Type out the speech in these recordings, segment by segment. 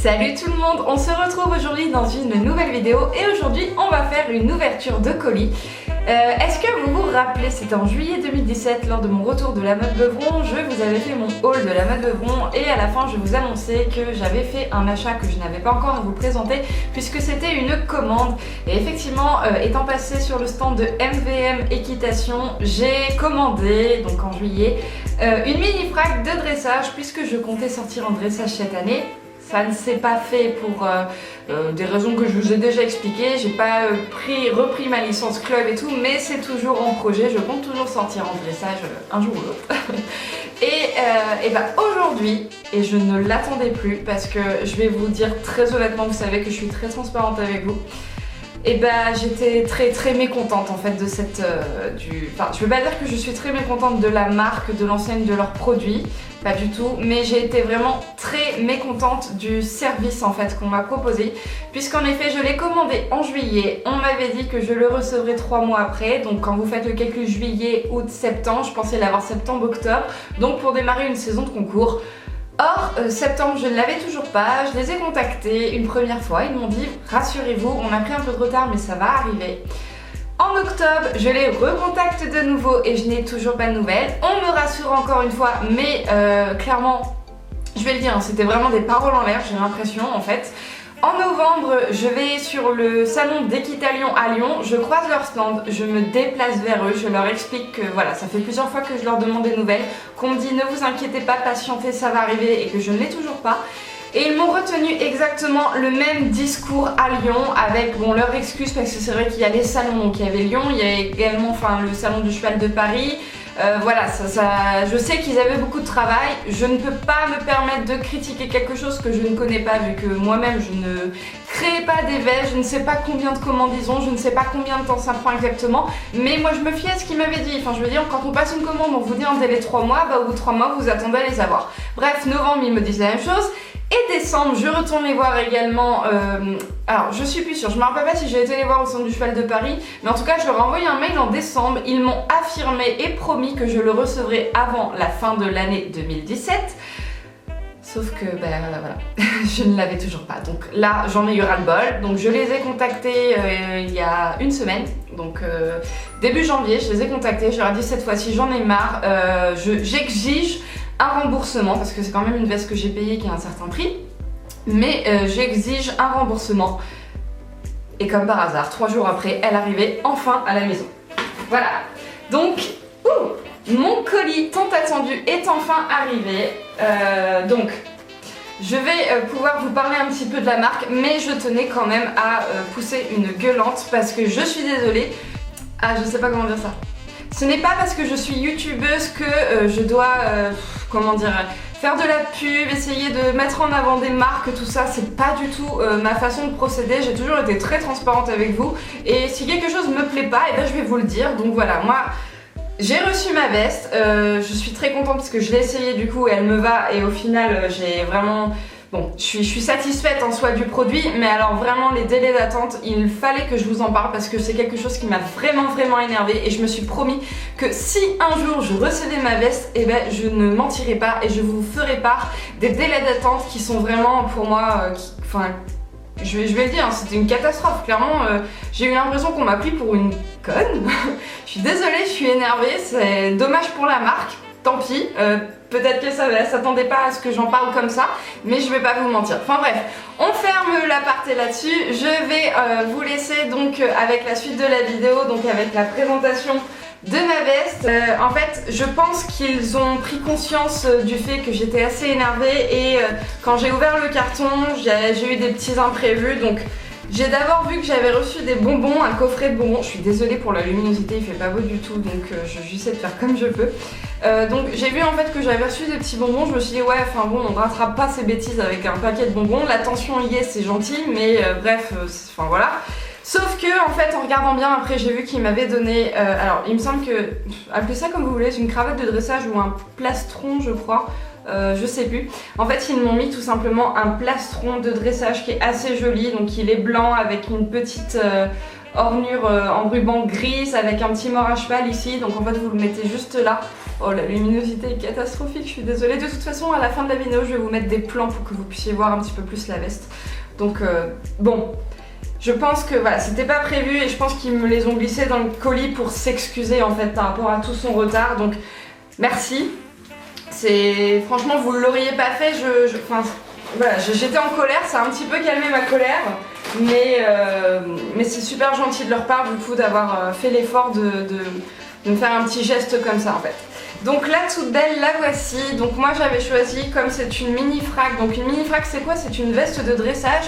Salut tout le monde, on se retrouve aujourd'hui dans une nouvelle vidéo et aujourd'hui on va faire une ouverture de colis. Est-ce que vous vous rappelez, c'était en juillet 2017 lors de mon retour de la mode Beuvron, je vous avais fait mon haul de la mode Beuvron et à la fin je vous annonçais que j'avais fait un achat que je n'avais pas encore à vous présenter puisque c'était une commande. Et effectivement, étant passé sur le stand de MVM Équitation, j'ai commandé, donc en juillet, une mini frac de dressage puisque je comptais sortir en dressage cette année. Ça ne s'est pas fait pour des raisons que je vous ai déjà expliquées. J'ai pas repris ma licence club et tout, mais c'est toujours en projet. Je compte toujours sortir en dressage un jour ou l'autre. et bah aujourd'hui, et je ne l'attendais plus parce que je vais vous dire très honnêtement, vous savez que je suis très transparente avec vous. Et bah j'étais très mécontente en fait de cette enfin je veux pas dire que je suis très mécontente de la marque, de l'enseigne de leurs produits, pas du tout, mais j'ai été vraiment très mécontente du service en fait qu'on m'a proposé, puisqu'en effet je l'ai commandé en juillet, on m'avait dit que je le recevrais 3 mois après, donc quand vous faites le calcul juillet, août, septembre, je pensais l'avoir septembre-octobre, donc pour démarrer une saison de concours. Or, septembre, je ne l'avais toujours pas, je les ai contactés une première fois, ils m'ont dit « Rassurez-vous, on a pris un peu de retard mais ça va arriver ». En octobre, je les recontacte de nouveau et je n'ai toujours pas de nouvelles. On me rassure encore une fois, mais clairement, je vais le dire, c'était vraiment des paroles en l'air, j'ai l'impression en fait. En novembre, je vais sur le salon d'Équitalion à Lyon, je croise leur stand, je me déplace vers eux, je leur explique que voilà, ça fait plusieurs fois que je leur demande des nouvelles, qu'on me dit ne vous inquiétez pas, patientez, ça va arriver et que je ne l'ai toujours pas. Et ils m'ont retenu exactement le même discours à Lyon avec bon, leur excuse parce que c'est vrai qu'il y a les salons, donc il y avait Lyon, il y a également le salon du cheval de Paris. Voilà, je sais qu'ils avaient beaucoup de travail, je ne peux pas me permettre de critiquer quelque chose que je ne connais pas vu que moi-même je ne crée pas d'événements, je ne sais pas combien de commandes ils ont, je ne sais pas combien de temps ça prend exactement, mais moi je me fie à ce qu'ils m'avaient dit, enfin je veux dire quand on passe une commande on vous dit un délai 3 mois, bah au bout de 3 mois vous attendez à les avoir. Bref, novembre ils me disent la même chose. Et décembre, je retourne les voir également, alors je suis plus sûre, je me rappelle pas si j'ai été les voir au centre du cheval de Paris, mais en tout cas je leur ai envoyé un mail en décembre, ils m'ont affirmé et promis que je le recevrai avant la fin de l'année 2017, sauf que ben voilà, je ne l'avais toujours pas, donc là j'en ai eu ras le bol, donc je les ai contactés il y a une semaine, donc début janvier je les ai contactés, je leur ai dit cette fois-ci j'en ai marre, j'exige un remboursement parce que c'est quand même une veste que j'ai payée qui a un certain prix, mais j'exige un remboursement et comme par hasard 3 jours après elle arrivait enfin à la maison. Voilà, donc mon colis tant attendu est enfin arrivé, donc je vais pouvoir vous parler un petit peu de la marque, mais je tenais quand même à pousser une gueulante parce que je suis désolée, je sais pas comment dire ça. Ce n'est pas parce que je suis youtubeuse que je dois, comment dire, faire de la pub, essayer de mettre en avant des marques, tout ça, c'est pas du tout ma façon de procéder. J'ai toujours été très transparente avec vous et si quelque chose me plaît pas, et ben je vais vous le dire. Donc voilà, moi j'ai reçu ma veste, je suis très contente parce que je l'ai essayée du coup et elle me va et au final j'ai vraiment... Bon, je suis satisfaite en soi du produit, mais alors vraiment les délais d'attente, il fallait que je vous en parle parce que c'est quelque chose qui m'a vraiment énervée et je me suis promis que si un jour je recevais ma veste, et ben je ne mentirai pas et je vous ferai part des délais d'attente qui sont vraiment pour moi, je vais le dire, c'était une catastrophe, clairement j'ai eu l'impression qu'on m'a pris pour une conne. Je suis désolée, je suis énervée, c'est dommage pour la marque. Tant pis, peut-être que ça s'attendait pas à ce que j'en parle comme ça, mais je vais pas vous mentir. Enfin bref, on ferme l'aparté là-dessus. Je vais vous laisser donc avec la suite de la vidéo, donc avec la présentation de ma veste. En fait, je pense qu'ils ont pris conscience du fait que j'étais assez énervée et quand j'ai ouvert le carton, j'ai eu des petits imprévus, donc j'ai d'abord vu que j'avais reçu des bonbons, un coffret de bonbons. Je suis désolée pour la luminosité, il fait pas beau du tout, donc j'essaie de faire comme je peux. Donc j'ai vu en fait que j'avais reçu des petits bonbons, je me suis dit ouais, enfin bon, on ne rattrape pas ces bêtises avec un paquet de bonbons. L'attention y est, c'est gentil, mais bref, enfin voilà. Sauf que en fait, en regardant bien, après j'ai vu qu'ils m'avaient donné, alors il me semble que, appelez ça comme vous voulez, c'est une cravate de dressage ou un plastron je crois. Je sais plus. En fait ils m'ont mis tout simplement un plastron de dressage qui est assez joli, donc il est blanc avec une petite ornure en ruban grise avec un petit mort à cheval ici, donc en fait vous le mettez juste là Oh, la luminosité est catastrophique, je suis désolée. De toute façon, à la fin de la vidéo, je vais vous mettre des plans pour que vous puissiez voir un petit peu plus la veste. Donc, bon, je pense que voilà, c'était pas prévu et je pense qu'ils me les ont glissés dans le colis pour s'excuser en fait par rapport à tout son retard. Donc, merci. Franchement, vous l'auriez pas fait, enfin, voilà, j'étais en colère, ça a un petit peu calmé ma colère. Mais c'est super gentil de leur part du coup d'avoir fait l'effort de me faire un petit geste comme ça en fait. Donc là toute belle, la voici. Donc moi j'avais choisi, comme c'est une mini frac, donc une mini frac c'est quoi? C'est une veste de dressage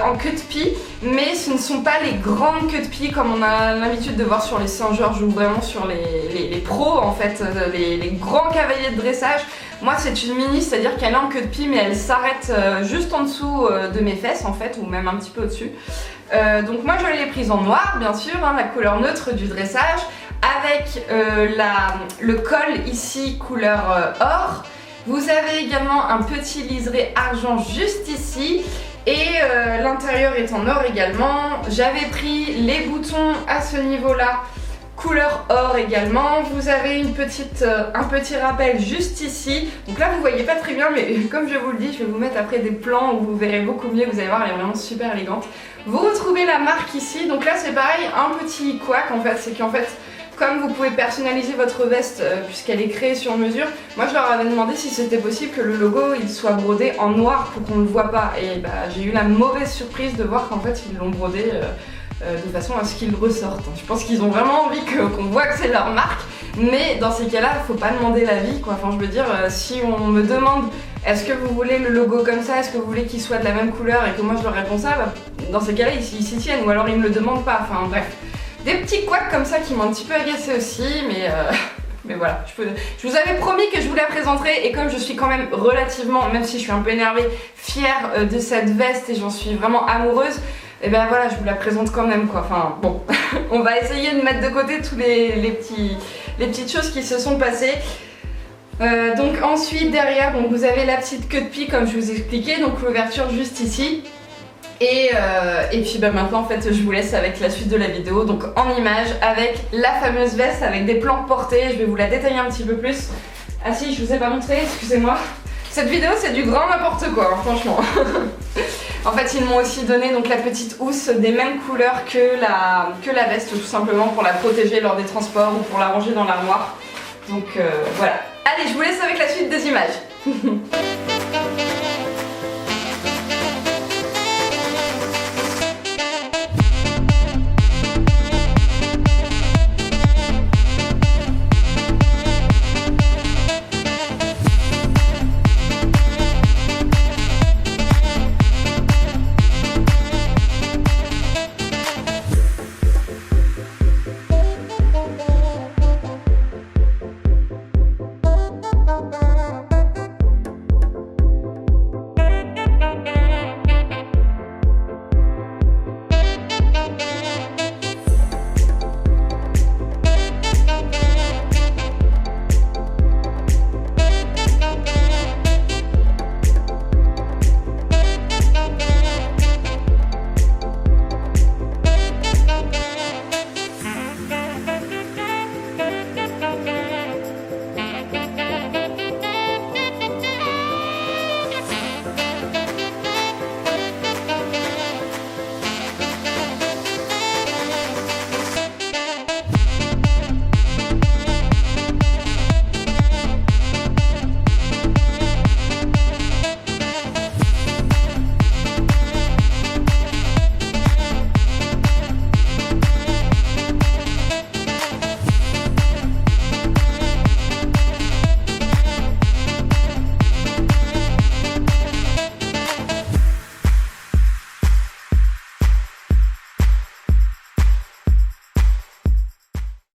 en queue de pie, mais ce ne sont pas les grandes queues de pie comme on a l'habitude de voir sur les Saint-Georges ou vraiment sur les pros en fait, les grands cavaliers de dressage. Moi c'est une mini, c'est-à-dire qu'elle est en queue de pie mais elle s'arrête juste en dessous de mes fesses en fait, ou même un petit peu au-dessus. Donc moi je l'ai prise en noir bien sûr, hein, la couleur neutre du dressage, avec le col ici couleur or. Vous avez également un petit liseré argent juste ici et l'intérieur est en or également. J'avais pris les boutons à ce niveau-là couleur or également. Vous avez un petit rappel juste ici. Donc là vous voyez pas très bien mais comme je vous le dis, je vais vous mettre après des plans où vous verrez beaucoup mieux. Vous allez voir, elle est vraiment super élégante. Vous retrouvez la marque ici. Donc là c'est pareil, un petit couac en fait, c'est qu'en fait comme vous pouvez personnaliser votre veste puisqu'elle est créée sur mesure, moi je leur avais demandé si c'était possible que le logo il soit brodé en noir pour qu'on ne le voit pas. Et bah, j'ai eu la mauvaise surprise de voir qu'en fait ils l'ont brodé de façon à ce qu'ils ressortent. Je pense qu'ils ont vraiment envie qu'on voit que c'est leur marque, mais dans ces cas-là, faut pas demander l'avis quoi. Enfin je veux dire, si on me demande est-ce que vous voulez le logo comme ça, est-ce que vous voulez qu'il soit de la même couleur et que moi je leur réponds ça, bah, dans ces cas-là ils s'y tiennent ou alors ils me le demandent pas. Enfin bref. Des petits couacs comme ça qui m'ont un petit peu agacé aussi, mais voilà. Je vous avais promis que je vous la présenterai et comme je suis quand même relativement, même si je suis un peu énervée, fière de cette veste et j'en suis vraiment amoureuse, et ben voilà, je vous la présente quand même quoi. Enfin bon, on va essayer de mettre de côté tous les petites choses qui se sont passées. Donc ensuite derrière, donc vous avez la petite queue de pie comme je vous expliquais, donc l'ouverture juste ici. Et puis bah maintenant en fait je vous laisse avec la suite de la vidéo, donc en image avec la fameuse veste avec des plans portés. Je vais vous la détailler un petit peu plus. Ah si, je vous ai pas montré, excusez-moi. Cette vidéo c'est du grand n'importe quoi hein, franchement. En fait ils m'ont aussi donné donc la petite housse des mêmes couleurs que la veste, tout simplement pour la protéger lors des transports ou pour la ranger dans l'armoire. Donc voilà. Allez, je vous laisse avec la suite des images.